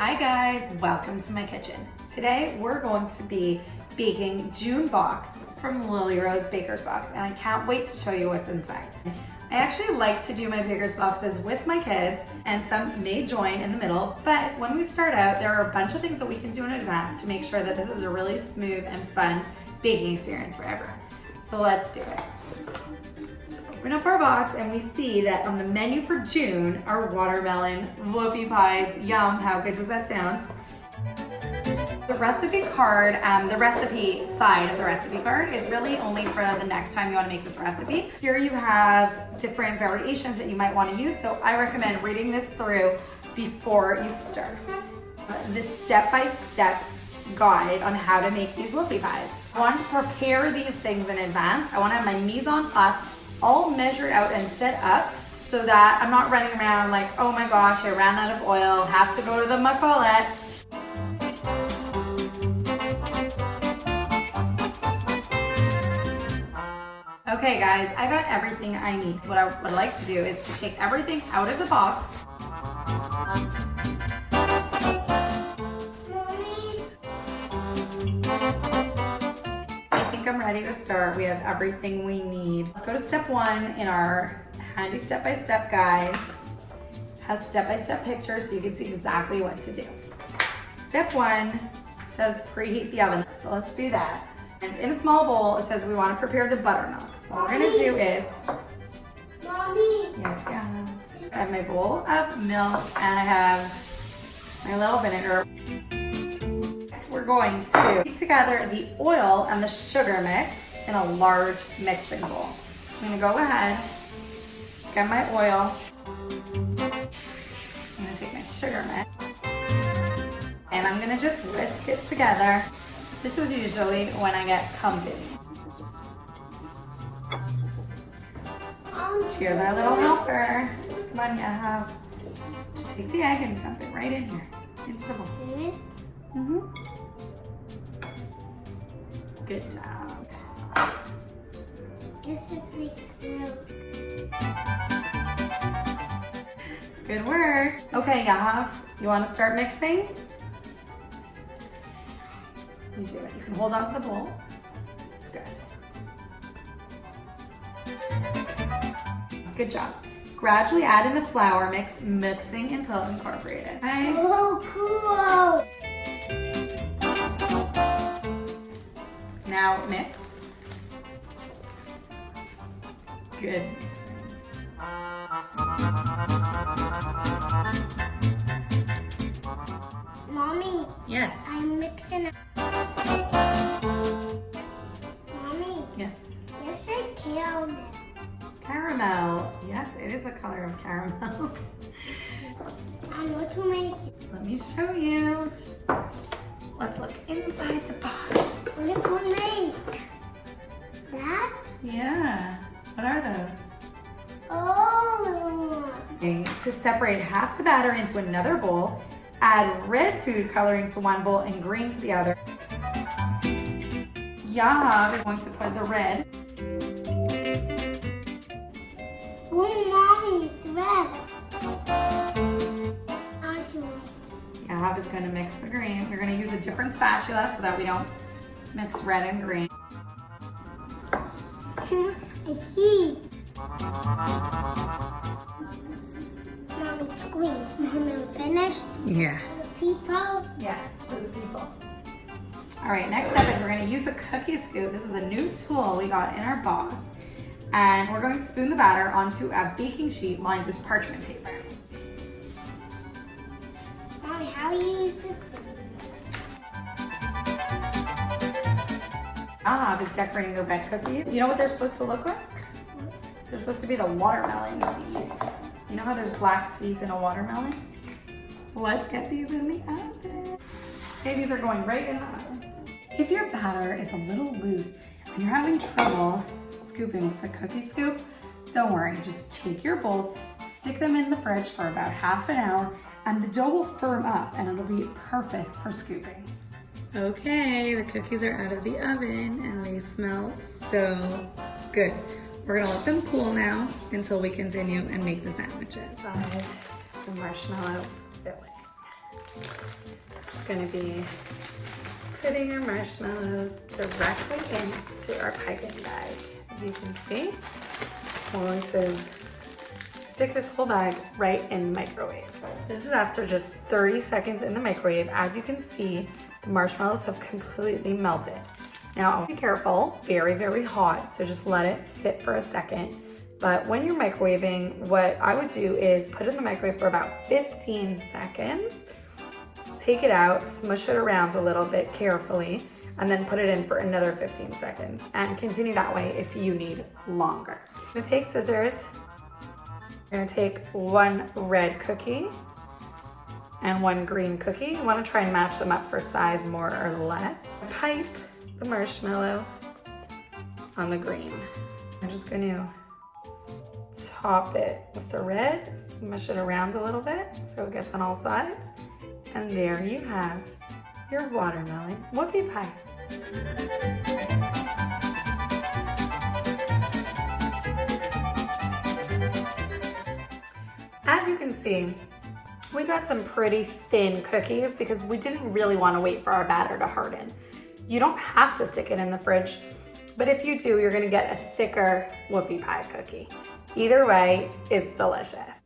Hi guys, welcome to my kitchen. Today we're going to be baking June box from Lily Rose Baker's Box, and I can't wait to show you what's inside. I actually like to do my Baker's Boxes with my kids, and some may join in the middle, but when we start out, there are a bunch of things that we can do in advance to make sure that this is a really smooth and fun baking experience for everyone. So let's do it. Open up our box and we see that on the menu for June are watermelon, whoopie pies. Yum, how good does that sound? The recipe card, the recipe side of the recipe card is really only for the next time you want to make this recipe. Here you have different variations that you might want to use, so I recommend reading this through before you start. This step-by-step guide on how to make these whoopie pies. I want to prepare these things in advance. I want to have my mise en place all measured out and set up so that I'm not running around like, oh my gosh, I ran out of oil, have to go to the Macolette. Okay guys, I got everything I need. What I would like to do is to take everything out of the box. I'm ready to start. We have everything we need. Let's go to step one in our handy step-by-step guide. It has step-by-step pictures so you can see exactly what to do. Step one says preheat the oven. So let's do that. And in a small bowl, it says we want to prepare the buttermilk. What we're gonna do is, Mommy. Yes, yeah. I have my bowl of milk and I have my little vinegar. We're going to put together the oil and the sugar mix in a large mixing bowl. I'm gonna go ahead, get my oil. I'm gonna take my sugar mix, and I'm gonna just whisk it together. This is usually when I get company. Here's our little helper. Come on, Yahav. Just take the egg and dump it right in here, into the bowl. Good job. This is like Good work. Okay, Yahav, you want to start mixing? You do it. You can hold on to the bowl. Good. Good job. Gradually add in the flour mix, mixing until incorporated. Okay? Oh, cool. Now mix. Good. Mommy. Yes. I'm mixing it. Mommy. Yes. There's a caramel. Caramel. Yes, it is the color of caramel. I know to make it. Let me show you. Let's look inside the box. What are we gonna make? That? Yeah. What are those? Oh. To separate half the batter into another bowl, add red food coloring to one bowl and green to the other. Yahav is going to put the red. Oh, Mommy, it's red. Yahav is going to mix the green. We're going to use a different spatula so that we don't mix red and green. I see. Mom, it's green. Mommy, finished? Yeah. The people? Yeah, for the people. All right, next step is we're going to use the cookie scoop. This is a new tool we got in our box. And we're going to spoon the batter onto a baking sheet lined with parchment paper. Mommy, how do you use this? Yahav is decorating the red cookies. You know what they're supposed to look like? They're supposed to be the watermelon seeds. You know how there's black seeds in a watermelon? Let's get these in the oven. Okay, these are going right in the oven. If your batter is a little loose and you're having trouble scooping with the cookie scoop, don't worry, just take your bowls, stick them in the fridge for about half an hour, and the dough will firm up and it'll be perfect for scooping. Okay, the cookies are out of the oven and they smell so good. We're gonna let them cool now until we continue and make the sandwiches. The marshmallow filling. Just gonna be putting our marshmallows directly into our piping bag. As you can see, we're going to stick this whole bag right in the microwave. This is after just 30 seconds in the microwave. As you can see, the marshmallows have completely melted. Now, be careful, very, very hot, so just let it sit for a second. But when you're microwaving, what I would do is put it in the microwave for about 15 seconds, take it out, smush it around a little bit carefully, and then put it in for another 15 seconds. And continue that way if you need longer. I'm gonna take scissors. You're gonna take one red cookie and one green cookie. You wanna try and match them up for size more or less. Pipe the marshmallow on the green. I'm just gonna top it with the red, smush it around a little bit so it gets on all sides. And there you have your watermelon whoopie pie. As you can see, we got some pretty thin cookies because we didn't really want to wait for our batter to harden. You don't have to stick it in the fridge, but if you do, you're gonna get a thicker whoopie pie cookie. Either way, it's delicious.